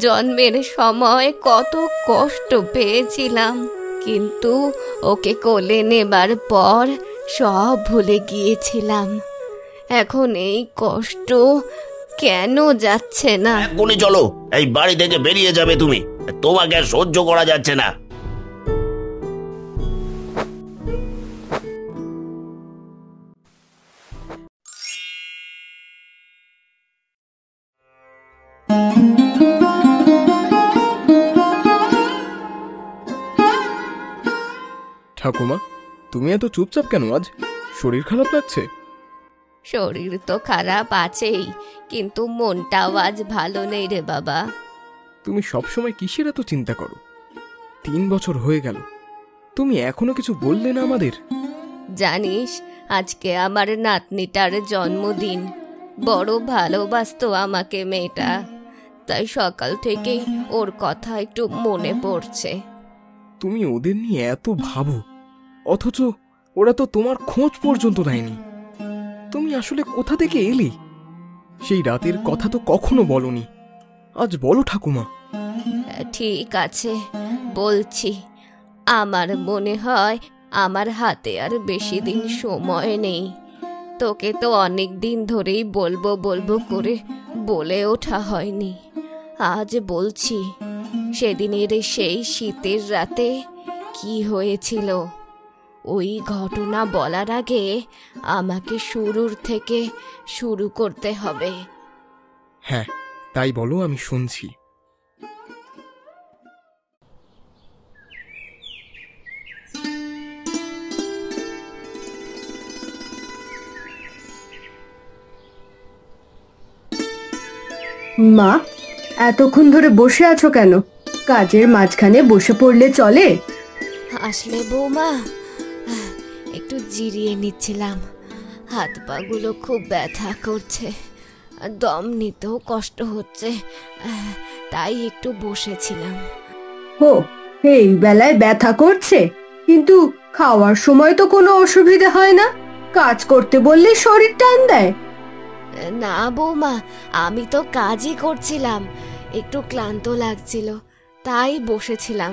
জন্মের সময় কত কষ্ট পেয়েছিলাম, কিন্তু ওকে কোলে নেবার পর সব ভুলে গিয়েছিলাম। এখন এই কষ্ট কেন যাচ্ছে না? এখনই চলো, এই বাড়ি থেকে বেরিয়ে যাবে তুমি। তোমাকে আর সহ্য করা যাচ্ছে না। ঠাকুমা, তুমি এত চুপচাপ কেন আজ? শরীর খারাপ লাগছে? শরীর তো খারাপ আছেই, কিন্তু মনটাও আজ ভালো নেই রে বাবা। তুমি সবসময় কিসের এত চিন্তা করো? 3 বছর হয়ে গেল, তুমি এখনো কিছু বললে না আমাদের। জানিস, আজকে আমার নাতনিটার জন্মদিন। বড় ভালোবাসতো আমাকে মেয়েটা, তাই সকাল থেকেই ওর কথা একটু মনে পড়ছে। তুমি ওদের নিয়ে এত ভাবো, অথচ ওরা তো তোমার খোঁজ পর্যন্ত নেয়নি। তুমি আসলে কোথা থেকে এলি? সেই রাতের কথা তো কখনো বলনি, আজ বলো ঠাকুমা। ঠিক আছে, বলছি। আমার মনে হয় আমার হাতে আর বেশি দিন সময় নেই। তোকে তো অনেক দিন ধরেই বলবো বলবো করে বলে ওঠা হয়নি। আজ বলছি, সেদিনের সেই শীতের রাতে কি হয়েছিল। ওই ঘটনা বলার আগে আমাকে শুরুর থেকে শুরু করতে হবে। হ্যাঁ, তাই বলো, আমি শুনছি। মা, এতক্ষণ ধরে বসে আছো কেন? কাজের মাঝখানে বসে পড়লে চলে? আসলে বৌমা, একটু জিরিয়ে নিচ্ছিলাম। হাত পাগুলো খুব ব্যথা করছে, দম নিতেও কষ্ট হচ্ছে, তাই একটু বসেছিলাম। ও, এই বেলায় ব্যথা করছে? কিন্তু খাওয়ার সময় তো কোনো অসুবিধা হয় না। কাজ করতে বললে শরীর টান দেয়। না বৌমা, আমি তো কাজই করছিলাম, একটু ক্লান্ত লাগছিল, তাই বসেছিলাম।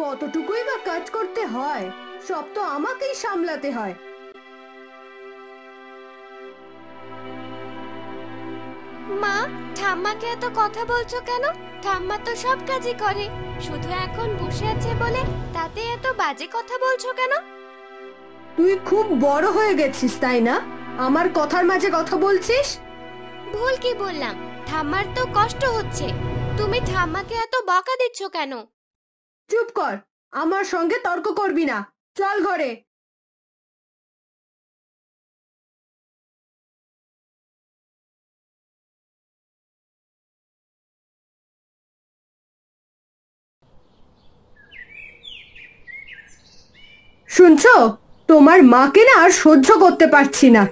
কতটুকুই বা কাজ করতে হয়, সব তো আমাকেই সামলাতে হয়। মা, ঠাম্মাকে এত কথা বলছো কেন? ঠাম্মা তো সব কাজই করে, শুধু এখন বসে আছে বলে তাতে এত বাজে কথা বলছো কেন? তুই খুব বড় হয়ে গেছিস, তাই না? আমার কথার মাঝে কথা বলছিস। ভুল কি বললাম? ঠাম্মার তো কষ্ট হচ্ছে, তুমি ঠাম্মাকে এত বকা দিচ্ছ কেন? চুপ কর, আমার সঙ্গে তর্ক করবি না। চল ঘরে। শুনছো, তোমার মাকে না আর সহ্য করতে পারছি না।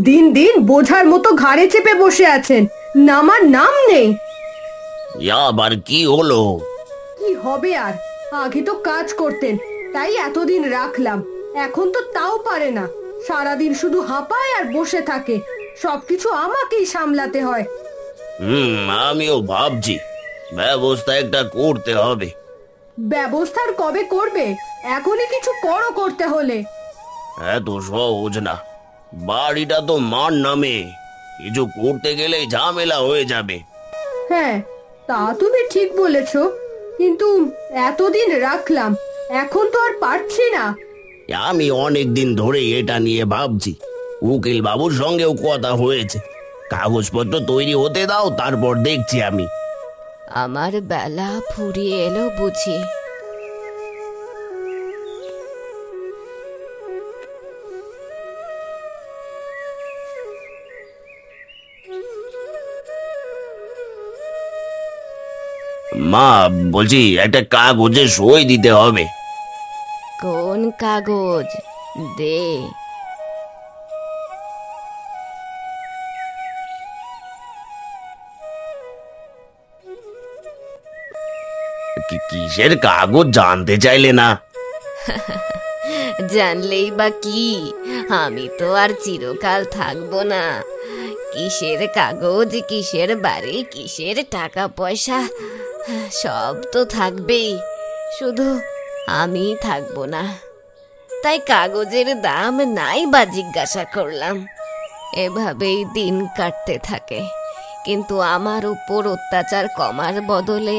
দিন দিন বোঝার মতো ঘাড়ে চেপে বসে আছেন, নামার নাম নেই। আবার কি হলো? কি হবে আর, আগে তো কাজ করতেন, তাই এতদিন রাখলাম। এখন তো তাও পারে না, সারাদিন শুধু হাঁপায় আর বসে থাকে। সবকিছু আমাকেই সামলাতে হয়। আমিও ভাবছি ব্যবস্থা একটা করতে হবে। ব্যবস্থার কবে করবে? এখনই কিছু করো করতে হলে। এত সহজ না, বাড়িটা তো মার নামে, কিছু করতে গেলে ঝামেলা হয়ে যাবে। হ্যাঁ, তা তুমি ঠিক বলেছ, কিন্তু এতদিন রাখলাম, এখন তো আর পারছি না। আমি অনেক দিন ধরে এটা নিয়ে ভাবছি, উকিল বাবুর সঙ্গেও কথা হয়েছে। কাগজপত্র তৈরি হতে দাও, তারপর দেখছি আমি। আমার বেলা ফুরিয়ে এলো বুঝি। মা, বলছি একটা কাগজে সই দিতে হবে। কোন কাগজ? দে। কিসের কাগজ জানতে চাইলে না? জানলেই বা কি, আমি তো আর চিরকাল থাকবো না। কিসের কাগজ, কিসের বাড়ি, কিসের টাকা পয়সা, সব তো থাকবেই, শুধু আমি থাকবো না। তাই কাগজের দাম নাই বা জিজ্ঞাসা করলাম। এভাবেই দিন কাটতে থাকে, কিন্তু আমার উপর অত্যাচার কমার বদলে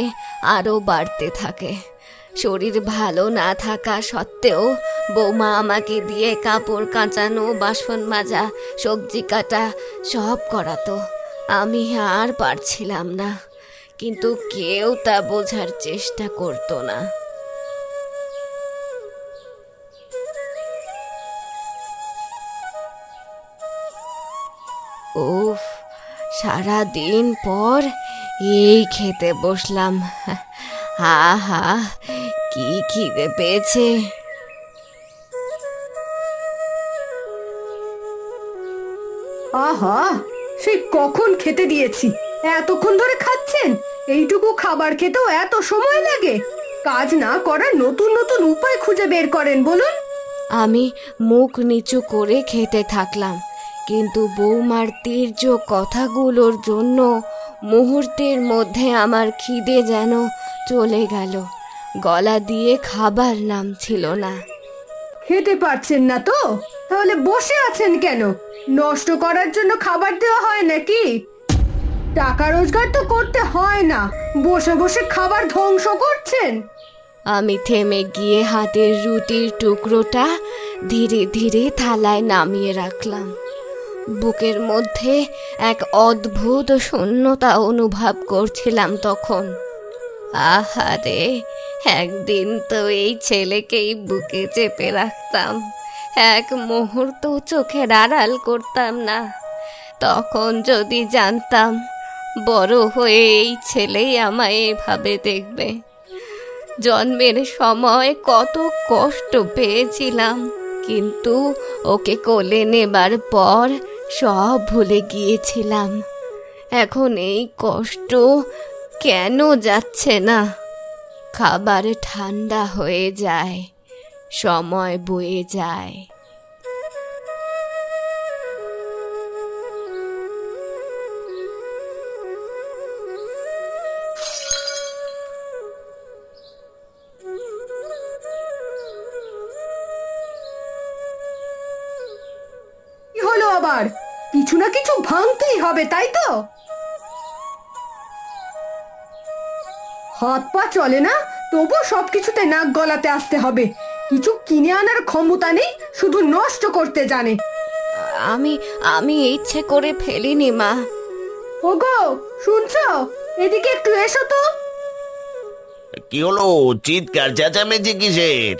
আরো বাড়তে থাকে। শরীর ভালো না থাকা সত্ত্বেও বৌমা আমাকে দিয়ে কাপড় কাচানো, বাসন মাজা, সবজি কাটা সব করাতো। আমি আর পারছিলাম না, কিন্তু কেউ তা বোঝার চেষ্টা করতো না। উফ, সারা দিন পর এই খেতে বসলাম। হা হা, কি খিদে পেয়েছে। আহা, সেই কখন খেতে দিয়েছি, এতক্ষণ ধরে খাচ্ছেন? এইটুকু খাবার খেতেও এত সময় লাগে? কাজ না করার নতুন নতুন উপায় খুঁজে বের করেন বলুন। আমি মুখ নিচু করে খেতে থাকলাম, কিন্তু বৌমার তীর্যক কথাগুলোর জন্য মুহূর্তের মধ্যে আমার খিদে যেন চলে গেল। গলা দিয়ে খাবার নামছিল না। খেতে পারছেন না তো তাহলে বসে আছেন কেন? নষ্ট করার জন্য খাবার দেওয়া হয় নাকি? টাকা রোজগার তো করতে হয় না, বসে বসে খাবার ধ্বংস করছেন। আমি থেমে গিয়ে হাতের রুটির টুকরোটা ধীরে ধীরে থালায় নামিয়ে রাখলাম। বুকের মধ্যে এক অদ্ভুত শূন্যতা অনুভব করছিলাম তখন। আহারে, একদিন তো এই ছেলেকেই বুকে চেপে রাখতাম, এক মুহূর্ত চোখের আড়াল করতাম না। তখন যদি জানতাম বড় হয়ে এই ছেলেই আমায় এভাবে দেখবে। জন্মের সময় কত কষ্ট পেয়েছিলাম, কিন্তু ওকে কোলে নেবার পর সব ভুলে গিয়েছিলাম। এখন এই কষ্ট কেন যাচ্ছে না? খাবার ঠান্ডা হয়ে যায়, সময় বয়ে যায়। কি হলো আবার? কিছু না কিছু ভাঙতেই হবে, তাই তো? হাত পা চলে না, তবু সবকিছুতে নাক গলাতে আসতে হবে। কিছু কিনে আনার ক্ষমতা নেই, শুধু নষ্ট করতে জানে। আমি আমি ইচ্ছে করে ফেলিনি মা। ওগো, শুনছো? এদিকে একটু এসো তো। কি হলো? চিৎকার চেঁচামেচি কিসের?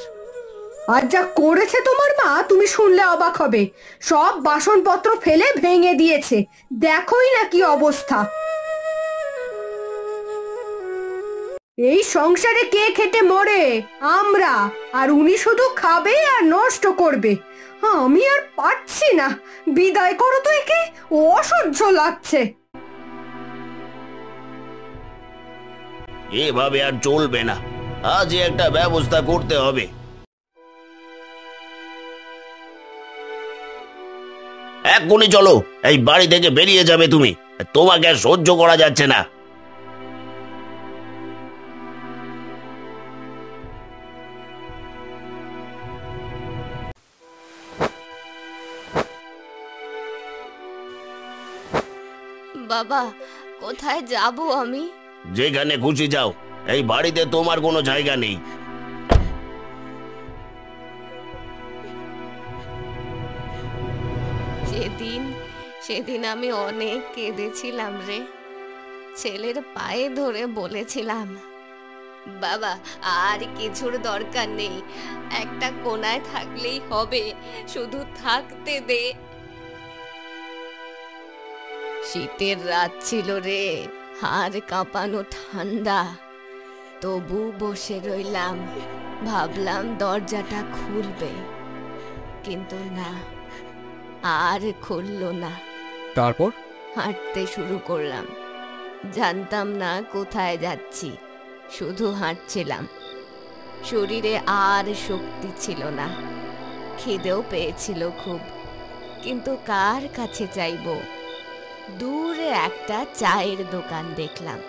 আর যা করেছে তোমার মা, তুমি শুনলে অবাক হবে। সব বাসনপত্র ফেলে ভেঙে দিয়েছে, দেখোই না কি অবস্থা। এই সংসারে কে খেটে মরে? আমরা। আর উনি শুধু খাবে আর নষ্ট করবে। আমি আর পারছি না, বিদায় করো তো একে, অসহ্য লাগছে। এভাবে আর চলবে না, আজই একটা ব্যবস্থা করতে হবে। এক্ষুনি চলো, এই বাড়ি থেকে বেরিয়ে যাবে তুমি। তোমাকে আর সহ্য করা যাচ্ছে না। বাবা, কোথায় যাব আমি? যেখানে খুশি যাও, এই বাড়িতে তোমার কোনো জায়গা নেই। সেদিন আমি অনেক কেঁদেছিলাম রে। ছেলের পায়ে ধরে বলেছিলাম, বাবা আর কিছুর দরকার নেই, একটা কোনায় থাকলেই হবে, শুধু থাকতে দে। শীতের রাত ছিল রে, হাড় কাঁপানো ঠান্ডা, তবু বসে রইলাম। ভাবলাম দরজাটা খুলবে, কিন্তু না, আর খুলল না। তারপর হাঁটতে শুরু করলাম। জানতাম না কোথায় যাচ্ছি, শুধু হাঁটছিলাম। শরীরে আর শক্তি ছিল না, খিদেও পেয়েছিল খুব, কিন্তু কার কাছে চাইবো? দূরে একটা চায়ের দোকান দেখলাম।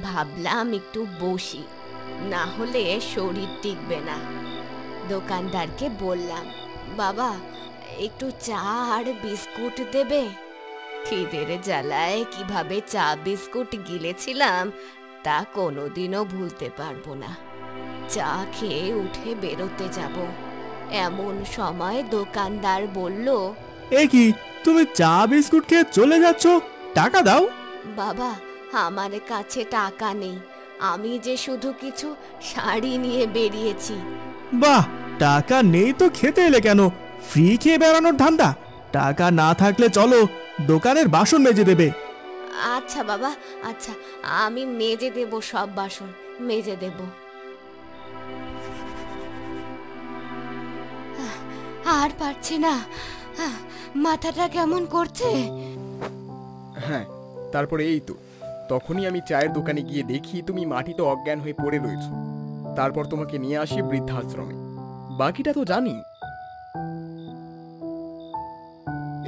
ভাবলাম একটু বসি, না হলে শরীর টিকবে না। দোকানদারকে বললাম, বাবা একটু চা আর বিস্কুট দেবে? খিদের জ্বালায় কিভাবে চা বিস্কুট গিলেছিলাম তা কোনোদিনও ভুলতে পারবো না। চা খেয়ে উঠে বেরোতে যাব, এমন সময় দোকানদার বলল, এ কি, তুমি চা বিস্কুট খেয়ে চলে যাচ্ছ? টাকা দাও। বাবা আমার কাছে টাকা নেই, আমি যে শুধু কিছু শাড়ি নিয়ে বেরিয়েছি। বাহ, টাকা নেই তো খেতে এলে কেন? ফ্রি খেয়ে বেড়ানোর ধান্দা? টাকা না থাকলে চলো, দোকানের বাসন মেজে দেবে। আচ্ছা বাবা, আচ্ছা আমি মেজে দেব, সব বাসন মেজে দেব। আর পারছি না, মাথাটা কেমন করছে। হ্যাঁ, তারপরে এই তো তখনই আমি চায়ের দোকানে গিয়ে দেখি তুমি মাটিতে অজ্ঞান হয়ে পড়ে রয়েছো। তারপর তোমাকে নিয়ে আসি বৃদ্ধাশ্রমে। বাকিটা তো জানি।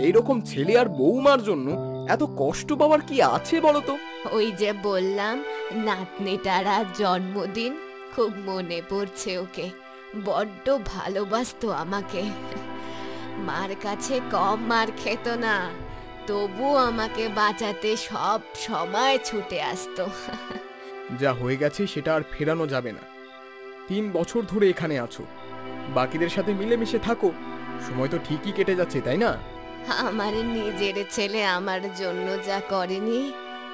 এইরকম ছেলে আর বৌমার জন্য এত কষ্ট পাওয়ার কি আছে বলো তো? ওই যে বললাম, নাতনিটার আজ জন্মদিন, খুব মনে পড়ছে ওকে। বড্ড ভালোবাসতো আমাকে। মার কাছে কম মার খেত না, তবু আমাকে বাঁচাতে সব সময় ছুটে আসতো। যা হয়ে গেছে সেটা আর ফেরানো যাবে না। 3 বছর ধরে এখানে আছো, বাকিদের সাথে মিলেমিশে থাকো। সময় তো ঠিকই কেটে যাচ্ছে, তাই না? আমার নিজের ছেলে আমার জন্য যা করেনি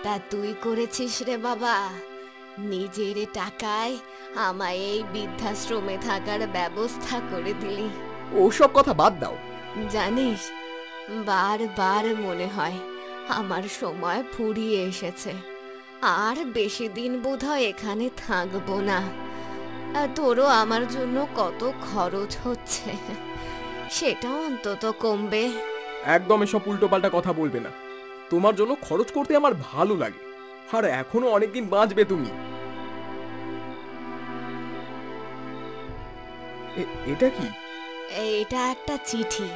তা তুই করেছিস রে বাবা। নিজের টাকায় আমায় এই বৃদ্ধাশ্রমে থাকার ব্যবস্থা করে দিলি। ওসব কথা বাদ দাও। জানিস, বারবার মনে হয় আমার সময় ফুরিয়ে এসেছে, আর বেশি দিন বোধহয় এখানে থাকবো না। তোরও আমার জন্য কত খরচ হচ্ছে, সেটা অন্তত কমবে। একদম এসব উল্টোপাল্টা কথা বলবে না। তোমার জন্য খরচ করতে আমার ভালো লাগে, আর এখনো অনেকদিন বাঁচবে তুমি। এটা কি? এটা একটা চিঠি।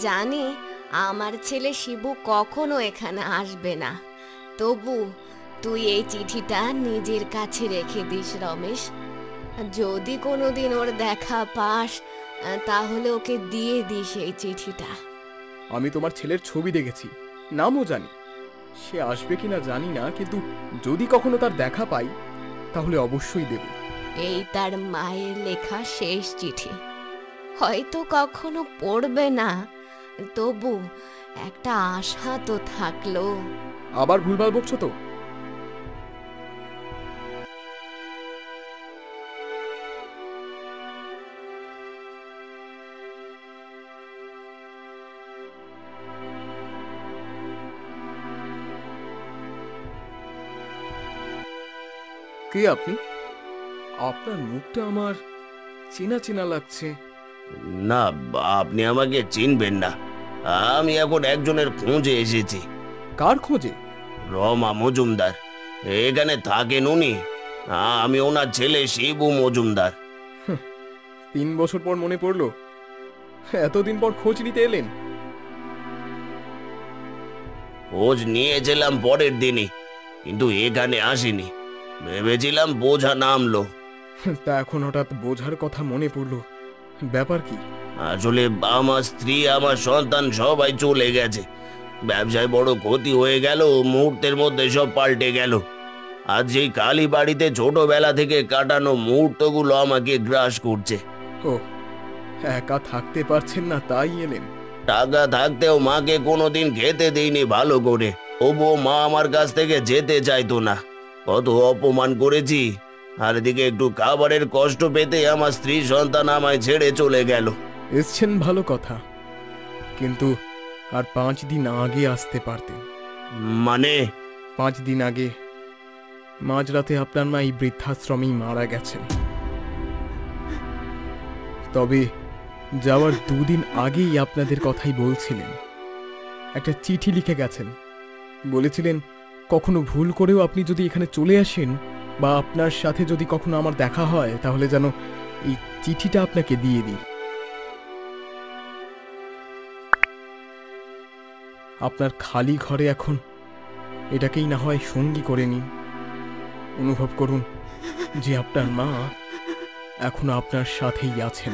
জানি আমার ছেলে শিবু কখনো এখানে আসবে না, তবু তুই এই চিঠিটা নিজের কাছে রেখে দিস রমেশ। যদি কোনোদিন ওর দেখা পাস তাহলে ওকে দিয়ে দিস এই চিঠিটা। আমি তোমার ছেলের ছবি দেখেছি, নামও জানি। সে আসবে কিনা জানি না, কিন্তু যদি কখনো তার দেখা পাই তাহলে অবশ্যই দেব। এই তার মায়ের লেখা শেষ চিঠি, হয়তো কখনো পড়বে না, তবু একটা আশা তো থাকলো। আবার ভুলভাল বকছো তো? কে আপনি? আপনার মুখটা আমার চেনা চেনা লাগছে। না, আপনি আমাকে চিনবেন না। আমি এখন একজনের খোঁজে এসেছি। কার খোঁজে? রমা মজুমদার। এখানে থাকেন উনি। আমি ওনার ছেলে শিবু মজুমদার। 3 বছর পর মনে পড়লো? এতদিন পর খোঁজ নিতে এলেন? খোঁজ নিয়েছিলাম পরের দিনই, কিন্তু এখানে আসিনি। ভেবেছিলাম বোঝা নামলো। তা এখন হঠাৎ বোঝার কথা মনে পড়লো, ব্যাপার কি? আসলে আমার স্ত্রী, আমার সন্তান সবাই চলে গেছে। ব্যবসায় বড় ক্ষতি হয়ে গেল, মুহূর্তের মধ্যে সব পাল্টে গেল। আজ যেই কালী বাড়িতে ছোটবেলা থেকে কাটানো মুহূর্তগুলো আমাকে গ্রাস করছে। ও, একা থাকতে পারছেন না তাই এলেন? টাকা থাকতেও মাকে কোনোদিন খেতে দিইনি ভালো করে, তবুও মা আমার কাছ থেকে যেতে চাইতো না। কত অপমান করেছি, আর এদিকে একটু খাবারের কষ্ট পেতে আমার স্ত্রী সন্তান আমায় ছেড়ে চলে গেল। এসছেন ভালো কথা, কিন্তু আর 5 দিন আগে আসতে পারতেন। মানে? 5 দিন আগে মাঝরাতে আপনার মা এই বৃদ্ধাশ্রমেই মারা গেছেন। তবে যাওয়ার 2 দিন আগেই আপনাদের কথাই বলছিলেন। একটা চিঠি লিখে গেছেন, বলেছিলেন কখনো ভুল করেও আপনি যদি এখানে চলে আসেন বা আপনার সাথে যদি কখনো আমার দেখা হয় তাহলে যেন এই চিঠিটা আপনাকে দিয়ে দিই। আপনার খালি ঘরে এখন এটাকেই না হয় সঙ্গী করে নিন। অনুভব করুন যে আপনার মা এখনো আপনার সাথেই আছেন।